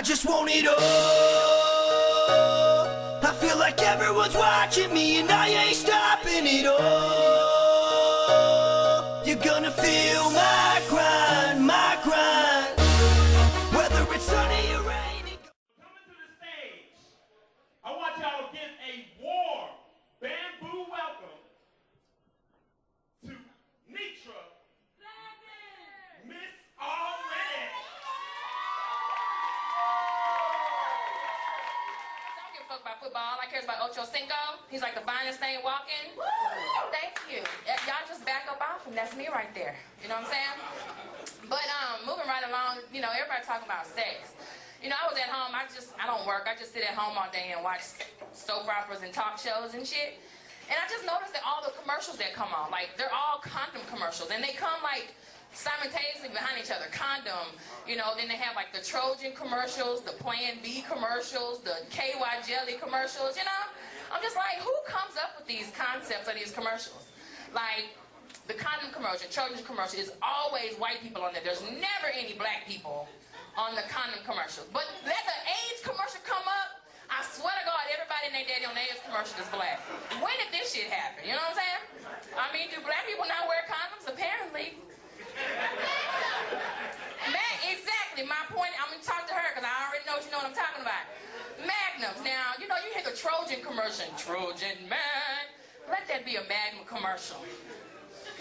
just want it all. I feel like everyone's watching me and I ain't stopping it all. You're gonna feel my grind, my grind. Whether it's sunny or rainy. Coming to the stage, I want y'all to give a warm bamboo welcome to Netra, Babin, Miss Already. I don't give a fuck about football. All I care is about Ocho Cinco. He's like the finest thing walking. Woo! Thank you. Y'all just back up off him. That's me right there. You know what I'm saying? But moving right along, you know, everybody talking about sex. You know, I was at home. I don't work. I just sit at home all day and watch soap operas and talk shows and shit. And I just noticed that all the commercials that come on, like, they're all condom commercials. And they come, like, simultaneously behind each other. Condom, you know, then they have, like, the Trojan commercials, the Plan B commercials, the KY jelly commercials, you know? I'm just like, who comes up with these concepts of these commercials? Like, the condom commercial, Trojan commercial, is always white people on there. There's never any black people on the condom commercial. But let the AIDS commercial come up, I swear to God, everybody and their daddy on the AIDS commercial is black. When did this shit happen? You know what I'm saying? I mean, do black people not wear condoms? Apparently. Man, exactly. My point, I'm going to talk to her because I already know you know what I'm talking about. Magnums. Now, you know, you hear the Trojan commercial. Trojan man. Let that be a Magnum commercial.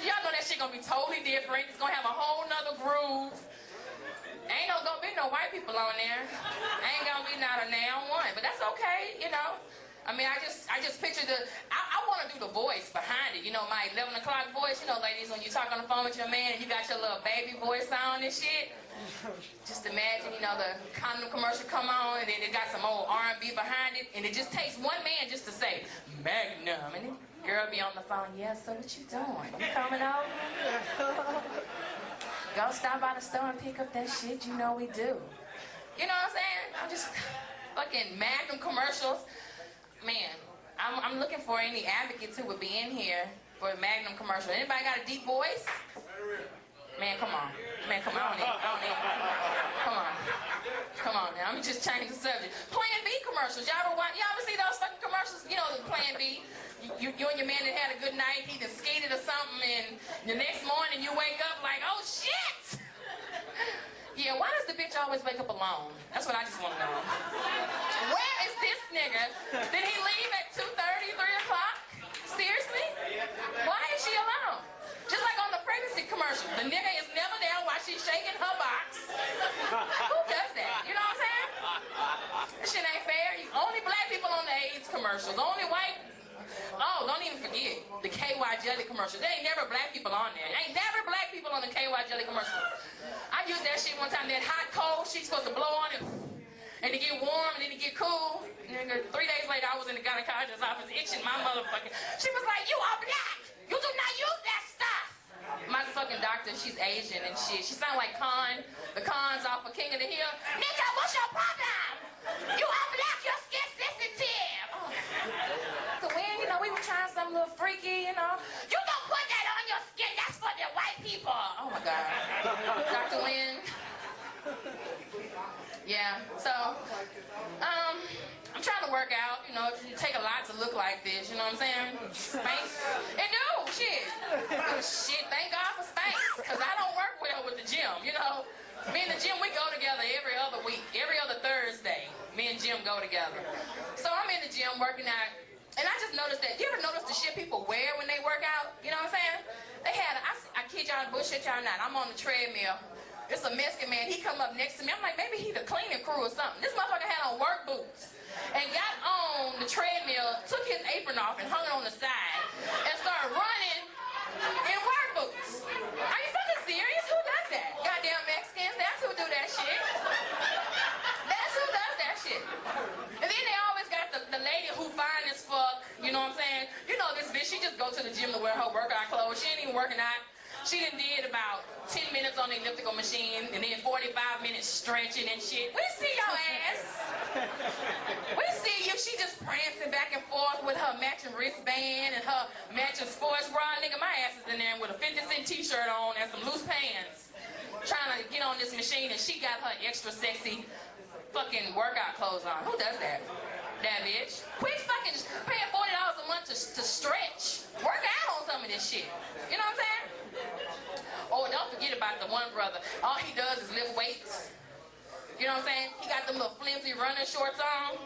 Y'all know that shit gonna be totally different. It's gonna have a whole nother groove. Ain't gonna be no white people on there. Ain't gonna be not a damn one. But that's okay, you know. I mean, I just picture I want to do the voice behind it. You know, my 11 o'clock voice. You know, ladies, when you talk on the phone with your man and you got your little baby voice on and shit. Just imagine, you know, the condom commercial come on and then it got some old R&B behind it. And it just takes one man just to say, Magnum. And then girl be on the phone, yeah, so what you doing? You coming over? Go stop by the store and pick up that shit, you know we do. You know what I'm saying? I'm just fucking Magnum commercials. Man, I'm looking for any advocates who would be in here for a Magnum commercial. Anybody got a deep voice? Man, come on. Man, come on. Come on now. I'm just changing the subject. Plan B commercials. Y'all ever see those fucking commercials? You know, the Plan B. You and your man that had a good night, he done skated or something, and the next morning you wake up like, oh shit! Yeah, why does the bitch always wake up alone? That's what I just want to know. Where is this nigga? Did he leave at 2:30, 3 o'clock? Seriously? Why is she alone? Just like on the pregnancy commercial, the nigga is never there while she's shaking her box. Who does that? You know what I'm saying? This shit ain't fair. Only black people on the AIDS commercials. Only white. Oh, don't even forget the KY jelly commercial. There ain't never black people on there. Ain't never black people on the KY jelly commercial. I used that shit one time. That hot cold she's supposed to blow on it, and it get warm, and then it get cool. And then 3 days later, I was in the gynecologist's office itching my motherfucking. She was like, "You are black. You do not use that stuff." My fucking doctor, she's Asian and shit. She sound like Khan. The Khan's off of King of the Hill. Nigga, what's your problem? You are black. Your skin sensitive. Oh. The wind, you know, we were trying something a little freaky, you know. You don't put that on your skin. That's for the white people. Oh my God. Dr. Wynn. Yeah, so, I'm trying to work out, you know, it take a lot to look like this, you know what I'm saying? Space. It do, shit. Shit, thank God for space, because I don't work well with the gym, you know? Me and the gym, we go together every other week, every other Thursday. Me and Jim go together. So I'm in the gym working out, and I just noticed that, you ever notice the shit people wear when they work out? You know what I'm saying? They had, I kid y'all, bullshit y'all not, I'm on the treadmill. It's a Mexican man, he come up next to me. I'm like, maybe he the cleaning crew or something. This motherfucker had on work boots and got on the treadmill, took his apron off and hung it on the side and started running in work boots. Are you fucking serious? Who does that? Goddamn Mexicans, that's who do that shit. That's who does that shit. And then they always got the lady who fine as fuck, you know what I'm saying? You know this bitch, she just go to the gym to wear her workout clothes. She ain't even working out. She done did about 10 minutes on the elliptical machine and then 45 minutes stretching and shit. We see your ass. We see you. She just prancing back and forth with her matching wristband and her matching sports bra. Nigga, my ass is in there with a 50-cent t-shirt on and some loose pants. Trying to get on this machine and she got her extra sexy fucking clothes on. Who does that? That bitch. Quit fucking paying $40 a month to stretch. Work out on some of this shit. You know what I'm saying? Oh, don't forget about the one brother. All he does is lift weights. You know what I'm saying? He got them little flimsy running shorts on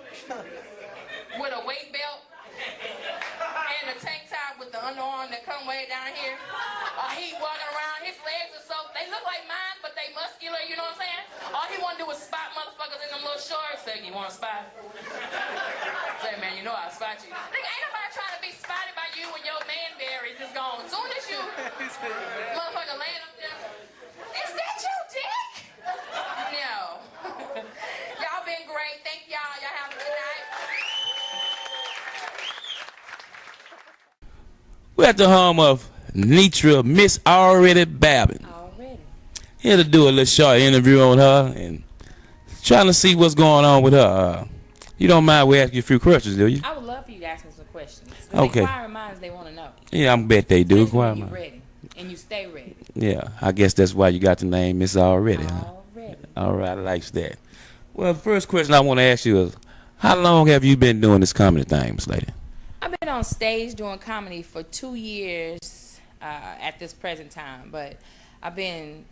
with a weight belt and a tank top with the underarm that come way down here. He walking around, his legs are so, they look like mine, but they muscular, you know what I'm saying? All he want to do is spot motherfuckers in them little shorts. Say, you want to spot? Say, man, you know I spot you. Nigga, ain't nobody trying to be spotted by you when your man berries is gone. As soon as you motherfucker laying up there, is that your dick? No. Y'all been great. Thank y'all. Y'all have a good night. We're at the home of Netra, Miss Already Babin. Already. Here to do a little short interview on her and trying to see what's going on with her. You don't mind we ask you a few questions, do you? I would love for you to ask me some questions. Okay. Inquiring minds, they want to know. Yeah, I bet they do. Especially when you're ready. And you stay ready. Yeah, I guess that's why you got the name Miss Already. Huh? Already. All right, I like that. Well, the first question I want to ask you is, how long have you been doing this comedy thing, Miss Lady? I've been on stage doing comedy for 2 years at this present time, but I've been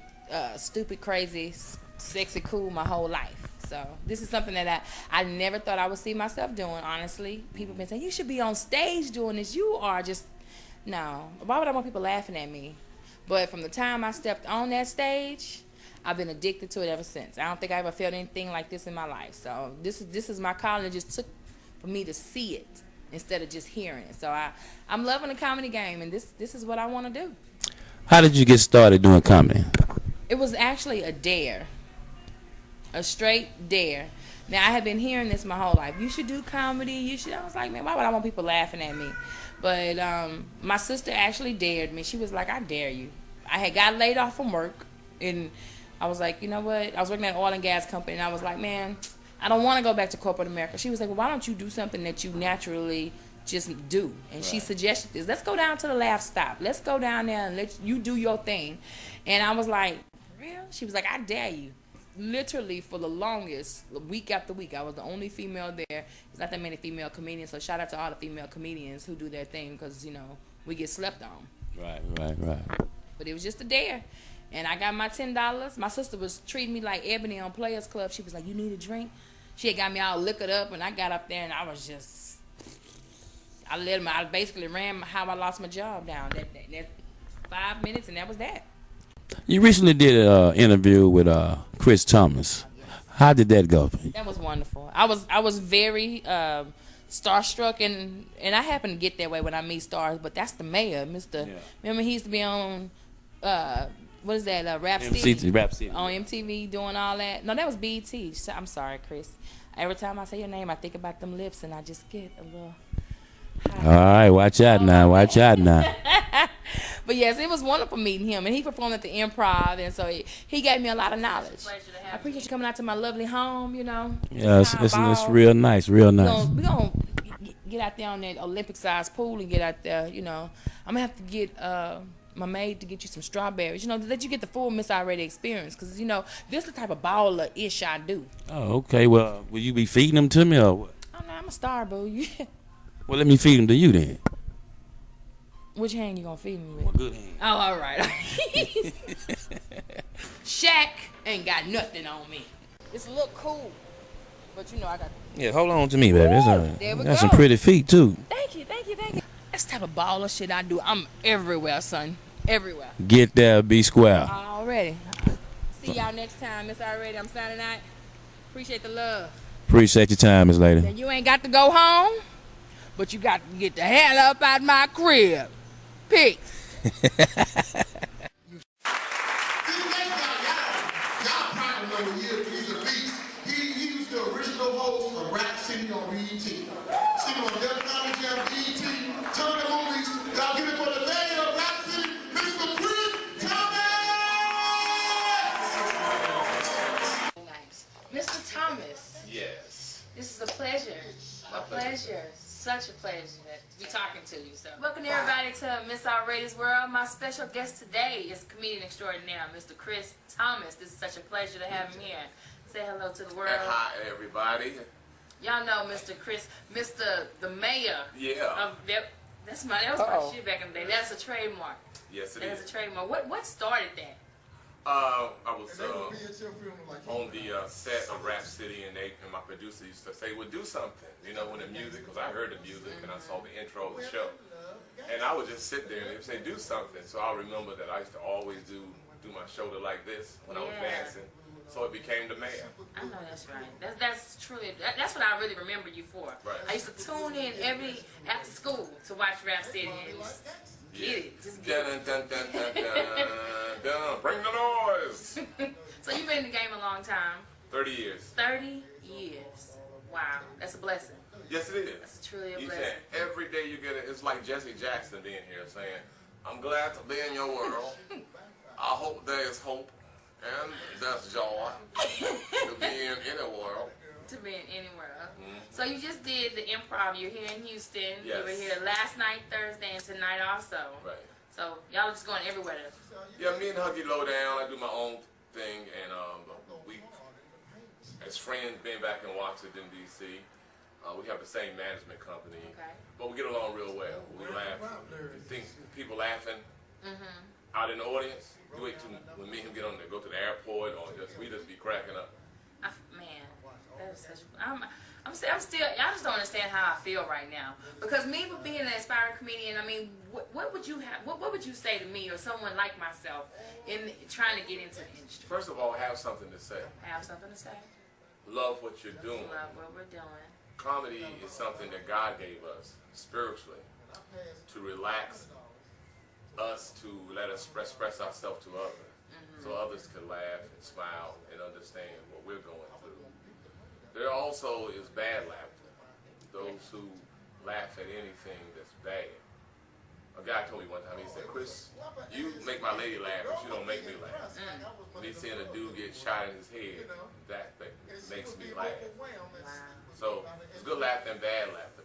stupid, crazy, sexy, cool my whole life. So this is something that I never thought I would see myself doing, honestly. People have been saying, you should be on stage doing this. You are just, no. Why would I want people laughing at me? But from the time I stepped on that stage, I've been addicted to it ever since. I don't think I ever felt anything like this in my life. So this is my calling. It just took for me to see it instead of just hearing it. So I'm loving the comedy game, and this is what I want to do. How did you get started doing comedy? It was actually a dare. A straight dare. Now, I had been hearing this my whole life. You should do comedy. You should. I was like, man, why would I want people laughing at me? But my sister actually dared me. She was like, I dare you. I had got laid off from work, and I was like, you know what? I was working at an oil and gas company, and I was like, man, I don't want to go back to corporate America. She was like, well, why don't you do something that you naturally just do? And she suggested this. Let's go down to the laugh stop. Let's go down there and let you do your thing. And I was like, real? She was like, I dare you. Literally for the longest, week after week, I was the only female there. There's not that many female comedians, so shout out to all the female comedians who do their thing because, you know, we get slept on. Right. But it was just a dare. And I got my $10. My sister was treating me like Ebony on Players Club. She was like, you need a drink? She had got me all liquored up, and I got up there, and I was just, I basically ran how I lost my job down. That 5 minutes, and that was that. You recently did an interview with Chris Thomas. How did that go? That was wonderful. I was very starstruck, and I happen to get that way when I meet stars. But that's the mayor, Mr. Yeah. Remember he used to be on what is that? Rap City. Rap City on MTV doing all that. No, that was BET. I'm sorry, Chris. Every time I say your name, I think about them lips, and I just get a little. All right, watch out now. Watch out now. But yes, it was wonderful meeting him, and he performed at the Improv, and so he gave me a lot of knowledge. I appreciate you coming out to my lovely home. You know. Yeah, it's real nice, real nice. We're gonna get out there on that Olympic-sized pool and get out there. You know, I'm gonna have to get my maid to get you some strawberries. You know, to let you get the full Miss Already experience, because you know this is the type of baller-ish I do. Oh, okay. Well, will you be feeding them to me or what? Oh no, I'm a star, boo. Well, let me feed them to you then. Which hand you gonna feed me with? Well, good hand. Oh, all right. Shaq ain't got nothing on me. It's a little cool, but you know I got. Yeah, hold on to me, baby. There we That's go. some pretty feet too. Thank you. That's the type of baller shit I do. I'm everywhere, son. Everywhere. Get there, be square. Already. See y'all next time. Miss Already. I'm signing out. Appreciate the love. Appreciate your time, Miss Lady. Now you ain't got to go home, but you got to get the hell up out my crib. Peace. Y'all probably know he's a beast. He was the original host of Rap City on BET. Sitting on Def Comedy Jam, BET, Turn the Movies. Y'all give it for the mayor of Rap City, Mr. Chris Thomas! Nice. Mr. Thomas. Yes. This is a pleasure. A pleasure. Such a pleasure to be talking to you. So, welcome everybody to Miss Already's World. My special guest today is comedian extraordinaire, Mr. Chris Thomas. This is such a pleasure to have him here. Say hello to the world. Hi, everybody. Y'all know Mr. the mayor. Yeah. That was my shit back in the day. That's a trademark. Yes, it That's is. a trademark. What started that? I was on the set of Rap City, and my producer used to say, "Well, do something," you know, when the music, because I heard the music and I saw the intro of the show, and I would just sit there and they would say, "Do something." So I remember that I used to always do my shoulder like this when I was dancing. So it became the mayor. I know that's right. That's truly that's what I really remember you for. Right. I used to tune in after school to watch Rap City and get it. Just get it. Dun, dun, dun, dun, dun, dun. Bring the noise. So you've been in the game a long time. 30 years. 30 years. Wow, that's a blessing. Yes, it is. That's truly a Each blessing. and every day you get it. It's like Jesse Jackson being here saying, "I'm glad to be in your world. I hope there is hope and there's joy to be in any world." To be in anywhere. So you just did the improv. You're here in Houston. Yes. You were here last night, Thursday, and tonight also. Right. So y'all are just going everywhere. Yeah, me and Huggy Low Down, I do my own thing, and we, as friends, being back in Washington, D.C., we have the same management company, Okay. but we get along real well. We laugh. You think people laughing out in the audience, you wait till when me and him get on there, go to the airport, or we just be cracking up. Man, that is such. I'm still. Y'all just don't understand how I feel right now. Because me being an aspiring comedian, I mean, what would you have? What would you say to me or someone like myself in trying to get into the industry? First of all, have something to say. Have something to say. Love what you're doing. Love what we're doing. Comedy is something that God gave us spiritually to relax us, to let us express ourselves to others, so others can laugh and smile and understand what we're going through. There also is bad laughter, those who laugh at anything that's bad. A guy told me one time, he said, "Chris, you make my lady laugh, but you don't make me laugh." When he's seeing a dude get shot in his head, that makes me laugh. So it's good laughter and bad laughter.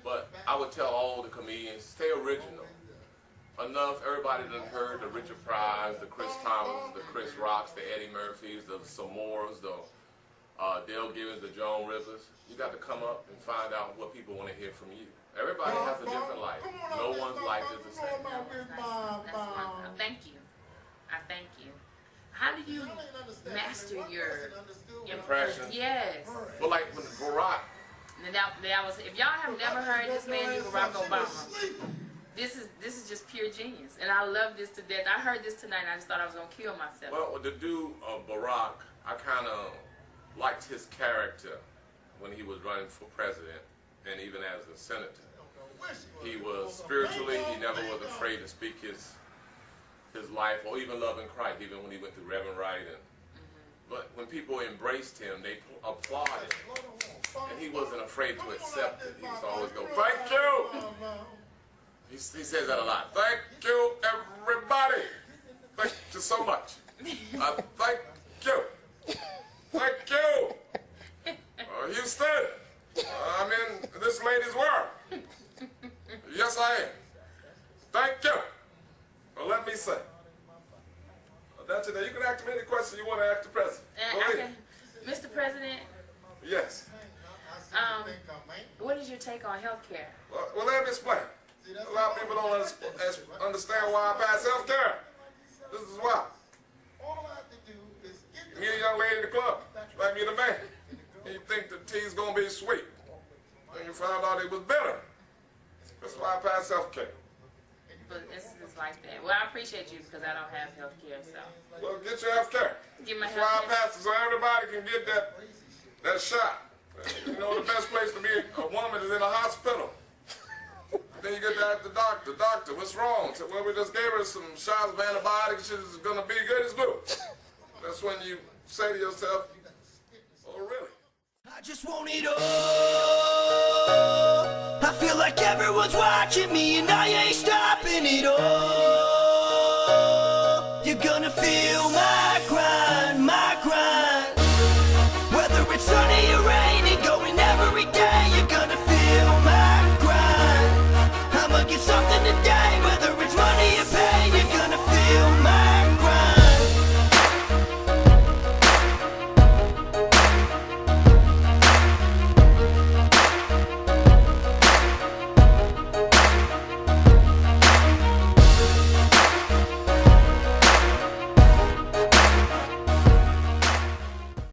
But I would tell all the comedians, stay original. Enough, everybody done heard the Richard Pryor, the Chris Thomas, the Chris Rocks, the Eddie Murphys, the Samoras, the Dale Givens, the Joan Rivers. You got to come up and find out what people want to hear from you. Everybody has a different life. No one's life is the same. That's wonderful. Thank you. I thank you. How do you master your Impression. Yes. Well, like when Barack, And that was. If y'all have never heard this man do Barack Obama, this is just pure genius, and I love this to death. I heard this tonight, and I just thought I was gonna kill myself. well, the dude Barack, I kind of liked his character when he was running for president, and even as a senator. He was spiritually, he never was afraid to speak his life, or even loving Christ, even when he went through Reverend Wright. But when people embraced him, they applauded, and he wasn't afraid to accept it. He used to always go, "Thank you." He says that a lot. "Thank you, everybody. Thank you so much. Thank you. Thank you. Houston, I'm in this lady's world. Yes, I am. Thank you. Well, let me say. That's it. You can ask me any question you want to ask the president. Go Okay, ahead. Mr. President, Yes. what is your take on healthcare? Well, let me explain. A lot of people don't understand why I pass health care. This is why. Me and a young lady in the club, like me the man, and you think the tea's gonna be sweet. Then you find out it was bitter. That's why I pass health care. But it's like that. Well, I appreciate you because I don't have healthcare, so Well, get your health care. Get my That's why I health care. pass it, so everybody can get that shot. You know, the best place to be a woman is in a hospital. Then you get to ask the doctor, what's wrong? So, well, we just gave her some shots of antibiotics, she's gonna be good as new. That's when you say to yourself, oh, really? I just want it all. I feel like everyone's watching me and I